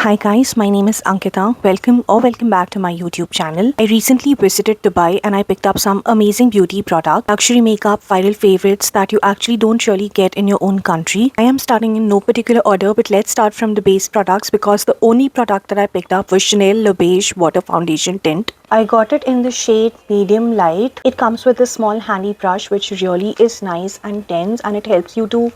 Hi guys, my name is Ankita. Welcome back to my YouTube channel. I recently visited Dubai and I picked up some amazing beauty products, luxury makeup, viral favorites that you actually don't really get in your own country. I am starting in no particular order, but let's start from the base products because the only product that I picked up was Chanel Le Beige Water Foundation Tint. I got it in the shade medium light. It comes with a small handy brush which really is nice and dense, and it helps you to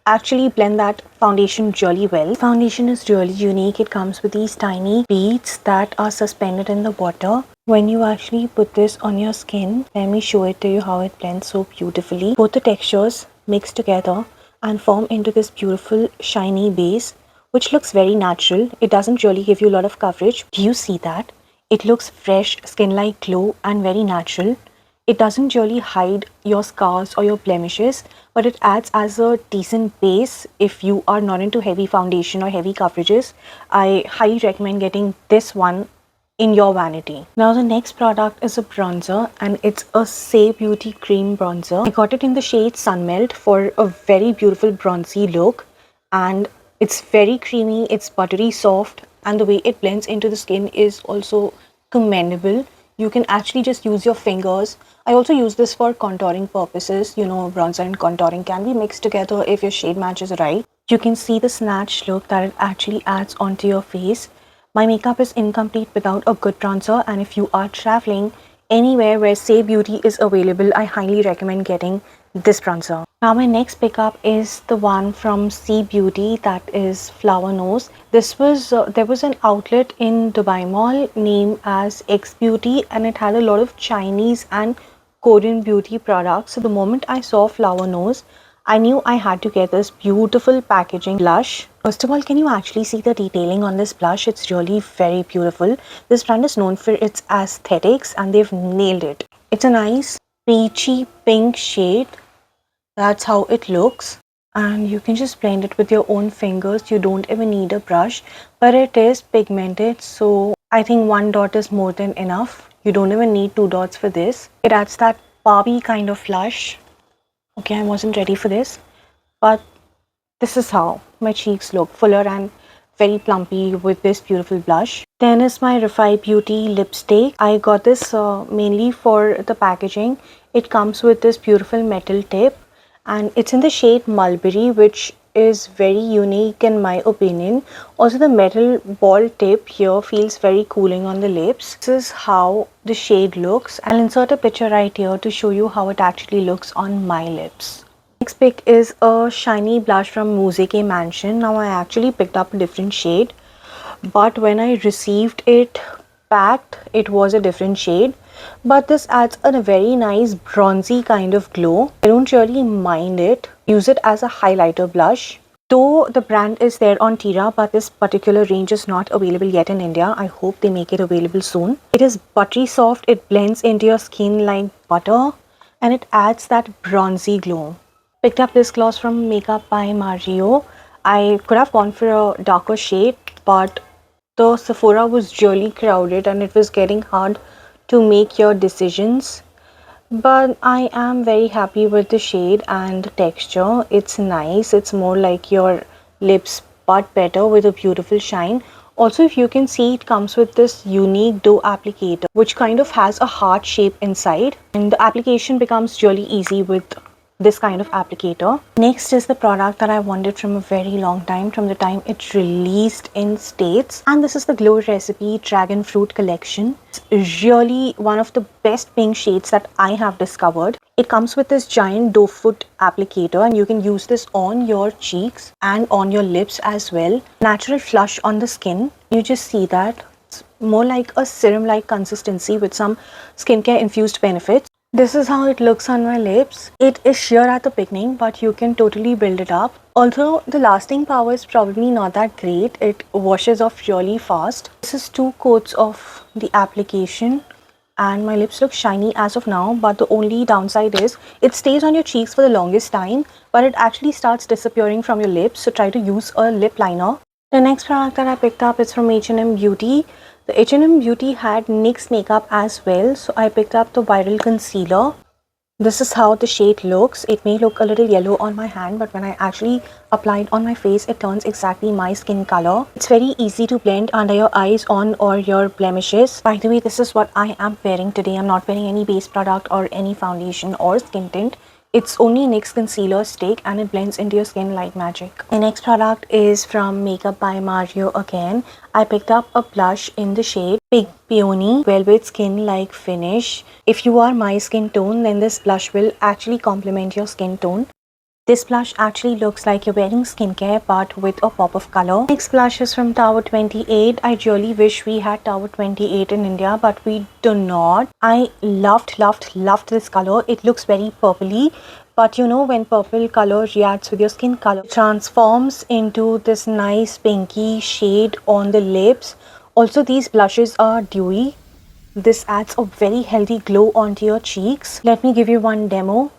actually blend that foundation really well. Foundation is really unique. It comes with these tiny beads that are suspended in the water. When you actually put this on your skin, let me show it to you how it blends so beautifully. Both the textures mix together and form into this beautiful shiny base which looks very natural. It doesn't really give you a lot of coverage. Do you see that? It looks fresh, skin-like glow and very natural. It doesn't really hide your scars or your blemishes, but it adds as a decent base if you are not into heavy foundation or heavy coverages. I highly recommend getting this one in your vanity. Now the next product is a bronzer and it's a Say Beauty cream bronzer. I got it in the shade Sunmelt for a very beautiful bronzy look, and it's very creamy, it's buttery soft, and the way it blends into the skin is also commendable. You can actually just use your fingers. I also use this for contouring purposes. You know, bronzer and contouring can be mixed together if your shade matches right. You can see the snatch look that it actually adds onto your face. My makeup is incomplete without a good bronzer, and if you are traveling anywhere where Say Beauty is available, I highly recommend getting this bronzer. Now my next pickup is the one from Sea Beauty, that is Flower Nose. There was an outlet in Dubai Mall named as X Beauty, and it had a lot of Chinese and Korean beauty products. So the moment I saw Flower Nose, I knew I had to get this beautiful packaging blush. First of all, can you actually see the detailing on this blush? It's really very beautiful. This brand is known for its aesthetics and they've nailed it. It's a nice peachy pink shade. That's how it looks. And you can just blend it with your own fingers. You don't even need a brush, but it is pigmented. So I think one dot is more than enough. You don't even need two dots for this. It adds that Barbie kind of flush. Okay, I wasn't ready for this, but this is how my cheeks look, fuller and very plumpy with this beautiful blush. Then is my Refi Beauty lipstick. I got this mainly for the packaging. It comes with this beautiful metal tip and it's in the shade Mulberry, which is very unique in my opinion. Also the metal ball tip here feels very cooling on the lips. This is how the shade looks. I'll insert a picture right here to show you how it actually looks on my lips. Next pick is a shiny blush from Muzeke Mansion. Now I actually picked up a different shade, but when I received it packed, it was a different shade. But this adds a very nice bronzy kind of glow. I don't really mind it. Use it as a highlighter blush. Though the brand is there on Tira, but this particular range is not available yet in India. I hope they make it available soon. It is buttery soft. It blends into your skin like butter and it adds that bronzy glow. Picked up this gloss from Makeup by Mario. I could have gone for a darker shade, but the Sephora was really crowded and it was getting hard to make your decisions. But I am very happy with the shade and the texture. It's nice. It's more like your lips but better with a beautiful shine. Also, if you can see, it comes with this unique dough applicator which kind of has a heart shape inside, and the application becomes really easy with this kind of applicator. Next is the product that I wanted from a very long time, from the time it released in States, and this is the Glow Recipe Dragon Fruit Collection. It's really one of the best pink shades that I have discovered. It comes with this giant doe foot applicator and you can use this on your cheeks and on your lips as well. Natural flush on the skin. You just see that. It's more like a serum like consistency with some skincare infused benefits. This is how it looks on my lips. It is sheer at the beginning, but you can totally build it up. Although the lasting power is probably not that great, it washes off really fast. This is 2 coats of the application and my lips look shiny as of now, but the only downside is it stays on your cheeks for the longest time, but it actually starts disappearing from your lips, so try to use a lip liner. The next product that I picked up is from H&M Beauty. The H&M Beauty had NYX makeup as well, so I picked up the Viral Concealer. This is how the shade looks. It may look a little yellow on my hand, but when I actually apply it on my face, it turns exactly my skin color. It's very easy to blend under your eyes, on or your blemishes. By the way, this is what I am wearing today. I'm not wearing any base product or any foundation or skin tint. It's only NYX concealer stick and it blends into your skin like magic. My next product is from Makeup by Mario again. I picked up a blush in the shade Pink Peony Velvet Skin Like Finish. If you are my skin tone, then this blush will actually complement your skin tone. This blush actually looks like you're wearing skincare but with a pop of color. Next blush is from Tower 28. I really wish we had Tower 28 in India, but we do not. I loved this color. It looks very purpley, but you know when purple color reacts with your skin color, it transforms into this nice pinky shade on the lips. Also, these blushes are dewy. This adds a very healthy glow onto your cheeks. Let me give you one demo.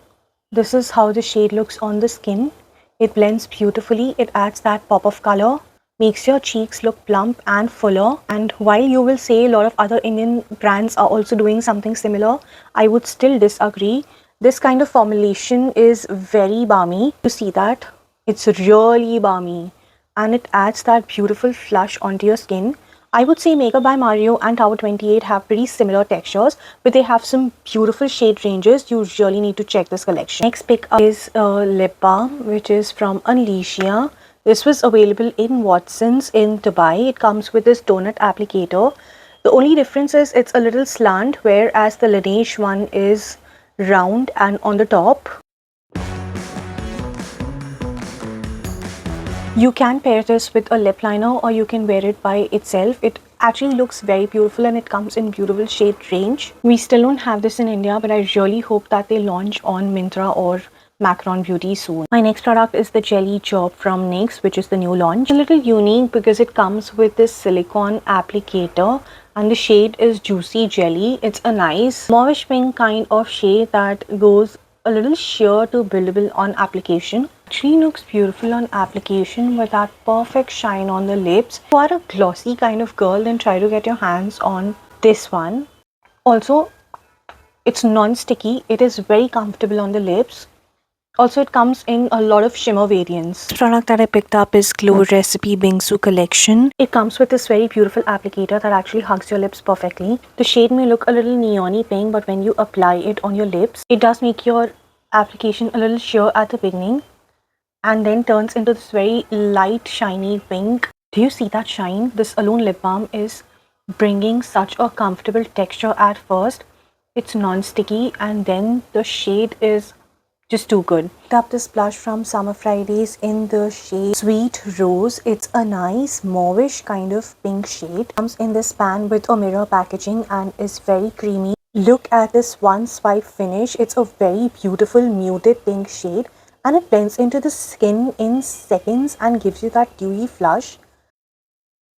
This is how the shade looks on the skin. It blends beautifully. It adds that pop of color, makes your cheeks look plump and fuller. And while you will say a lot of other Indian brands are also doing something similar, I would still disagree. This kind of formulation is very balmy. You see that? It's really balmy and it adds that beautiful flush onto your skin. I would say Makeup by Mario and Tower 28 have pretty similar textures, but they have some beautiful shade ranges. You really need to check this collection. Next pick up is a lip balm, which is from Unleashia. This was available in Watsons in Dubai. It comes with this donut applicator. The only difference is it's a little slant, whereas the Laneige one is round and on the top. You can pair this with a lip liner or you can wear it by itself. It actually looks very beautiful and it comes in beautiful shade range. We still don't have this in India, but I really hope that they launch on Myntra or Macron Beauty soon. My next product is the Jelly Job from NYX, which is the new launch. It's a little unique because it comes with this silicone applicator and the shade is Juicy Jelly. It's a nice mauvish pink kind of shade that goes a little sheer to buildable on application. Actually looks beautiful on application with that perfect shine on the lips. If you are a glossy kind of girl, then try to get your hands on this one. Also, it's non-sticky. It is very comfortable on the lips. Also, it comes in a lot of shimmer variants. The product that I picked up is Glow Recipe Bingsu Collection. It comes with this very beautiful applicator that actually hugs your lips perfectly. The shade may look a little neon-y pink, but when you apply it on your lips, it does make your application a little sheer at the beginning and then turns into this very light, shiny pink. Do you see that shine? This Alone lip balm is bringing such a comfortable texture at first. It's non-sticky and then the shade is just too good. Picked up this blush from Summer Fridays in the shade Sweet Rose. It's a nice mauvish kind of pink shade. Comes in this pan with a mirror packaging and is very creamy. Look at this one swipe finish. It's a very beautiful muted pink shade and it blends into the skin in seconds and gives you that dewy flush.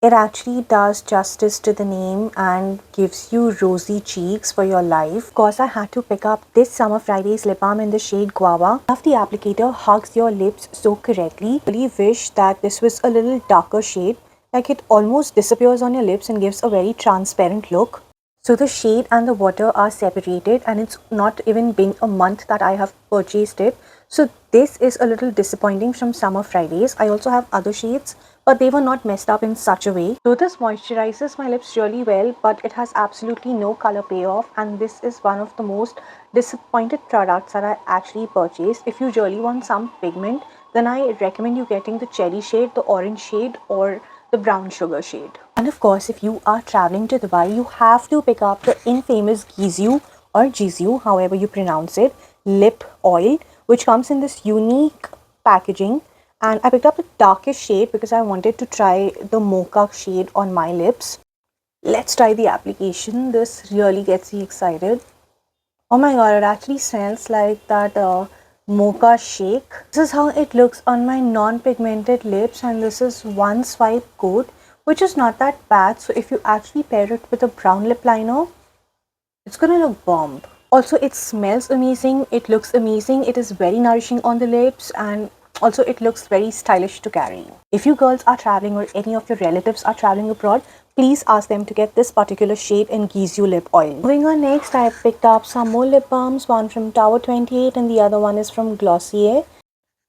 It actually does justice to the name and gives you rosy cheeks for your life. Of course, I had to pick up this Summer Fridays lip balm in the shade Guava. I love the applicator hugs your lips so correctly. I really wish that this was a little darker shade. Like it almost disappears on your lips and gives a very transparent look. So the shade and the water are separated and it's not even been a month that I have purchased it. So this is a little disappointing from Summer Fridays. I also have other shades, but they were not messed up in such a way. So this moisturizes my lips really well, but it has absolutely no color payoff. And this is one of the most disappointed products that I actually purchased. If you really want some pigment, then I recommend you getting the cherry shade, the orange shade, or the brown sugar shade. And of course, if you are traveling to Dubai, you have to pick up the infamous Gizu or Gizu, however you pronounce it, lip oil, which comes in this unique packaging. And I picked up the darkest shade because I wanted to try the mocha shade on my lips. Let's try the application. This really gets me excited. Oh my god, it actually smells like that mocha shake. This is how it looks on my non-pigmented lips and this is one swipe coat, which is not that bad. So if you actually pair it with a brown lip liner, it's gonna look bomb. Also, it smells amazing, it looks amazing, it is very nourishing on the lips and Also, it looks very stylish to carry. If you girls are traveling or any of your relatives are traveling abroad, please ask them to get this particular shade in Gizu lip oil. Moving on next, I picked up some more lip balms, one from Tower 28 and the other one is from Glossier.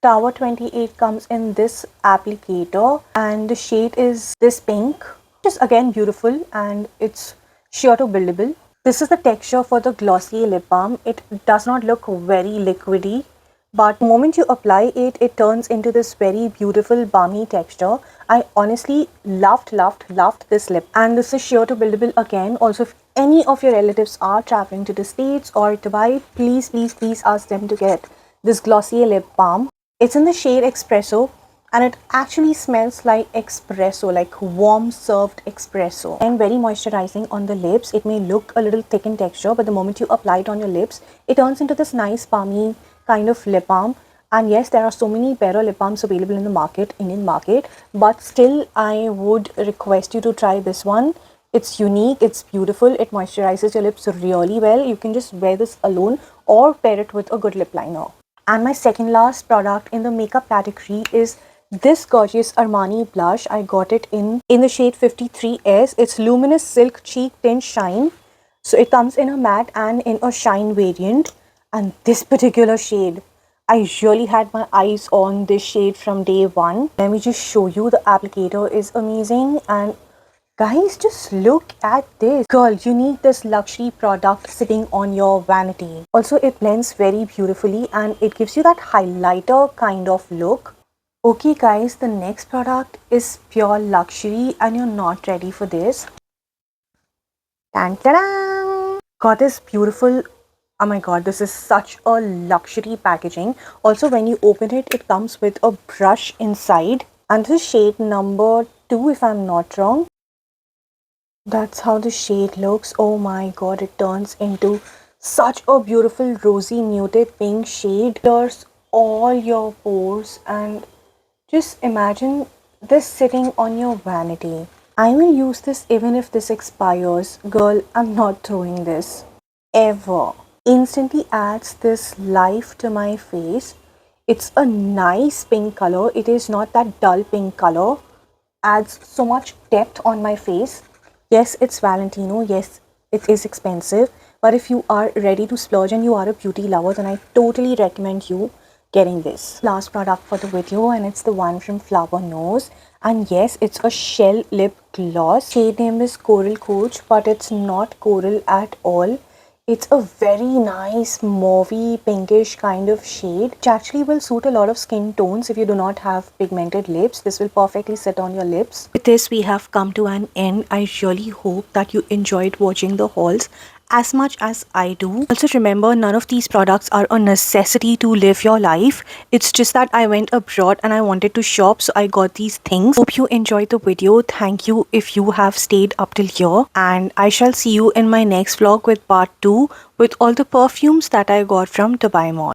Tower 28 comes in this applicator and the shade is this pink, which is again beautiful and it's sheer to buildable. This is the texture for the Glossier lip balm. It does not look very liquidy, but the moment you apply it, it turns into this very beautiful balmy texture. I honestly loved this lip. And this is sheer to buildable again. Also, if any of your relatives are traveling to the States or Dubai, please ask them to get this Glossier lip balm. It's in the shade Espresso and it actually smells like espresso, like warm served espresso, and very moisturizing on the lips. It may look a little thick in texture, but the moment you apply it on your lips, it turns into this nice balmy kind of lip balm. And yes, there are so many better lip balms available in the market, Indian market, but still I would request you to try this one. It's unique, it's beautiful, it moisturizes your lips really well. You can just wear this alone or pair it with a good lip liner. And my second last product in the makeup category is this gorgeous Armani blush. I got it in the shade 53S. It's Luminous Silk Cheek Tint Shine. So it comes in a matte and in a shine variant. And this particular shade, I really had my eyes on this shade from day one. Let me just show you. The applicator is amazing. And guys, just look at this. Girl, you need this luxury product sitting on your vanity. Also, it blends very beautifully and it gives you that highlighter kind of look. Okay guys, the next product is pure luxury and you're not ready for this. Tan-ta-dang! Got this beautiful, oh my god, this is such a luxury packaging. Also, when you open it, it comes with a brush inside. And this is shade number 2 if I'm not wrong. That's how the shade looks. Oh my god, it turns into such a beautiful rosy muted pink shade. Clears all your pores and just imagine this sitting on your vanity. I will use this even if this expires. Girl, I'm not throwing this. Ever. Instantly adds this life to my face. It's a nice pink color. It is not that dull pink color. Adds so much depth on my face. Yes, it's Valentino. Yes, it is expensive. But if you are ready to splurge and you are a beauty lover, then I totally recommend you getting this. Last product for the video and it's the one from Flower Nose. And yes, it's a shell lip gloss. Shade name is Coral Coach, but it's not coral at all. It's a very nice mauvey pinkish kind of shade, which actually will suit a lot of skin tones. If you do not have pigmented lips, this will perfectly sit on your lips. With this, we have come to an end. I really hope that you enjoyed watching the hauls as much as I do. Also remember, none of these products are a necessity to live your life. It's just that I went abroad and I wanted to shop, so I got these things. Hope you enjoyed the video. Thank you if you have stayed up till here, and I shall see you in my next vlog with part 2 with all the perfumes that I got from Dubai Mall.